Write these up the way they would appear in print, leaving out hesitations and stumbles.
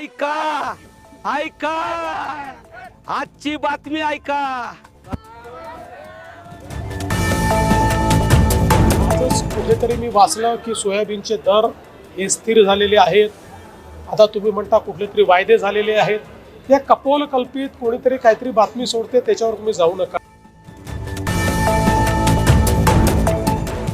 ऐका ऐका आजची बातमी ऐका। आजच कुठेतरी मी वाचलं की सोयाबीनचे दर हे स्थिर झालेले आहेत। आता तुम्ही म्हणता कुठले तरी वायदे झालेले आहेत। या कपोल कल्पित कोणीतरी काहीतरी बातमी सोडते, त्याच्यावर तुम्ही जाऊ नका।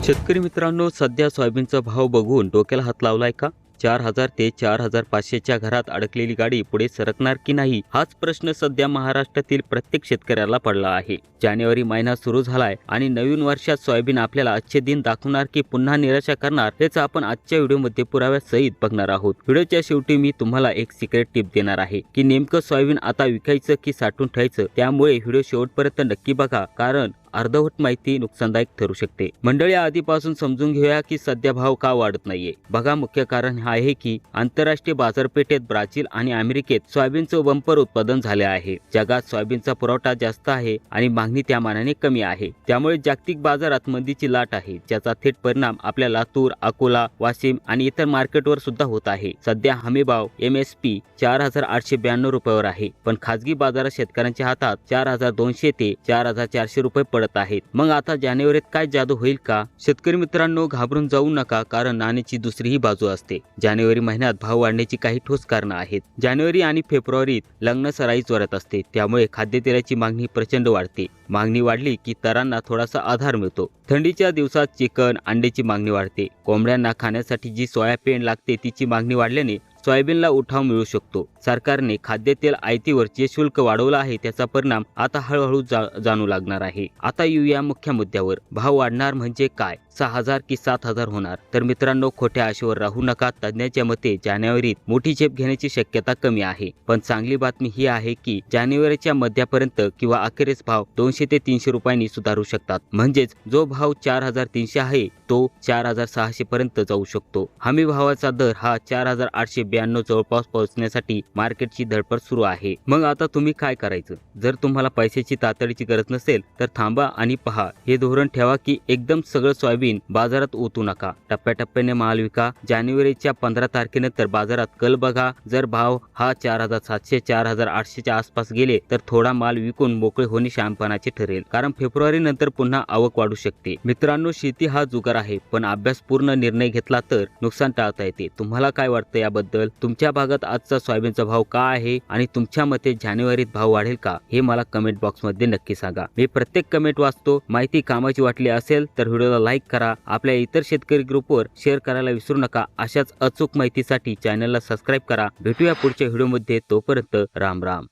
शेतकरी मित्रांनो, सध्या सोयाबीनचा भाव बघून डोक्याला हात लावलाय का? 4000 ते 4500च्या घरात अडकलेली गाडी पुढे सरकणार की नाही, हाच प्रश्न सध्या महाराष्ट्रातील प्रत्येक शेतकऱ्याला पडला आहे। जानेवारी महिना सुरू झालाय आणि नवीन वर्षात सोयाबीन आपल्याला अच्छे दिन दाखवणार की पुन्हा निराशा करणार, हेच आपण आजच्या व्हिडिओमध्ये पुराव्यासहित बघणार आहोत। व्हिडिओच्या शेवटी मी तुम्हाला एक सिक्रेट टिप देणार आहे की नेमकं सोयाबीन आता विकायचं की साठवून ठेवायचं, त्यामुळे व्हिडिओ शेवटपर्यंत नक्की बघा, कारण अर्धवट माहिती नुकसानदायक ठरू शकते। मंडळी, आधीपासून समजून घेऊया की सध्या भाव का वाढत नाहीये। बघा, मुख्य कारण हे आहे की आंतरराष्ट्रीय बाजारपेठेत ब्राझील आणि अमेरिकेत सोयाबीनचं बंपर उत्पादन झाले आहे। जगात सोयाबीनचा पुरवठा जास्त आहे आणि मागणी त्या मानाने कमी आहे, त्यामुळे जागतिक बाजारात मंदीची लाट आहे, ज्याचा थेट परिणाम आपल्या लातूर, अकोला, वाशिम आणि इतर मार्केटवर सुद्धा होत आहे। सध्या हमी भाव MSP 4892 रुपयावर आहे, पण खासगी बाजारात शेतकऱ्यांच्या हातात 4200 ते 4400 रुपये पडत आहेत। मग आता जानेवारीत काय जादू होईल का? शेतकरी मित्रांनो, घाबरून जाऊ नका, कारण नाण्याची दुसरीही बाजू असते। जानेवारी महिन्यात भाव वाढण्याची काही ठोस कारणं आहेत। जानेवारी आणि फेब्रुवारीत लग्न सराई जोरात असते, त्यामुळे खाद्यतेलाची मागणी प्रचंड वाढते। मागणी वाढली की तरांना थोडासा आधार मिळतो। थंडीच्या दिवसात चिकन, अंड्याची मागणी वाढते। कोंबड्यांना खाण्यासाठी जी सोयाबीन लागते तिची मागणी वाढल्याने सोयाबीनला उठाव मिळू शकतो। सरकारने खाद्यतेल आयातीवर जे शुल्क वाढवलं आहे, त्याचा परिणाम आता हळूहळू जाणू लागणार आहे। आता येऊया मुख्य मुद्द्यावर। भाव वाढणार म्हणजे काय? 6000 की 7000 होणार? तर मित्रांनो, खोट्या आशेवर राहू नका। तज्ञांच्या मते जानेवारीत मोठी झेप घेण्याची शक्यता कमी आहे, पण चांगली बातमी ही आहे की जानेवारीच्या मध्यापर्यंत किंवा अखेरीस भाव 200 ते 300 रुपयांनी सुधारू शकतात। म्हणजेच जो भाव 4300 आहे तो 4600 पर्यंत जाऊ शकतो। हमी भावाचा दर हा 4892 जवळपास पोहोचण्यासाठी मार्केटची धडपड सुरू आहे। मग आता तुम्ही काय करायचं? जर तुम्हाला पैशाची तातडीची गरज नसेल तर थांबा आणि पहा। हे धोरण ठेवा की एकदम सगळं सोयाबीन बाजारात ओतू नका, टप्प्याटप्प्याने माल विका। जानेवारीच्या 15 तारखेनंतर बाजारात कल बघा। जर भाव हा 4700 4800च्या आसपास गेले तर थोडा माल विकून मोकळे होणे शहाणपणाचे ठरेल, कारण फेब्रुवारी नंतर पुन्हा आवक वाढू शकते। मित्रांनो, शेती हा जुगार आहे, पण अभ्यासपूर्ण निर्णय घेतला तर नुकसान टाळता येते। तुम्हाला काय वाटतं याबद्दल? तुमच्या भागात आजचा सोयाबीनचा भाव काय आहे आणि तुमच्या मते जानेवारीत भाव वाढेल का, हे मला कमेंट बॉक्स मध्ये नक्की सांगा। मी प्रत्येक कमेंट वाचतो। माहिती कामाची वाटली असेल तर व्हिडिओला लाईक करा, आपल्या इतर शेतकरी ग्रुपवर शेअर करायला विसरू नका। अशाच अचूक माहितीसाठी चॅनलला सबस्क्राईब करा। भेटूया पुढच्या व्हिडिओमध्ये, तोपर्यंत राम राम।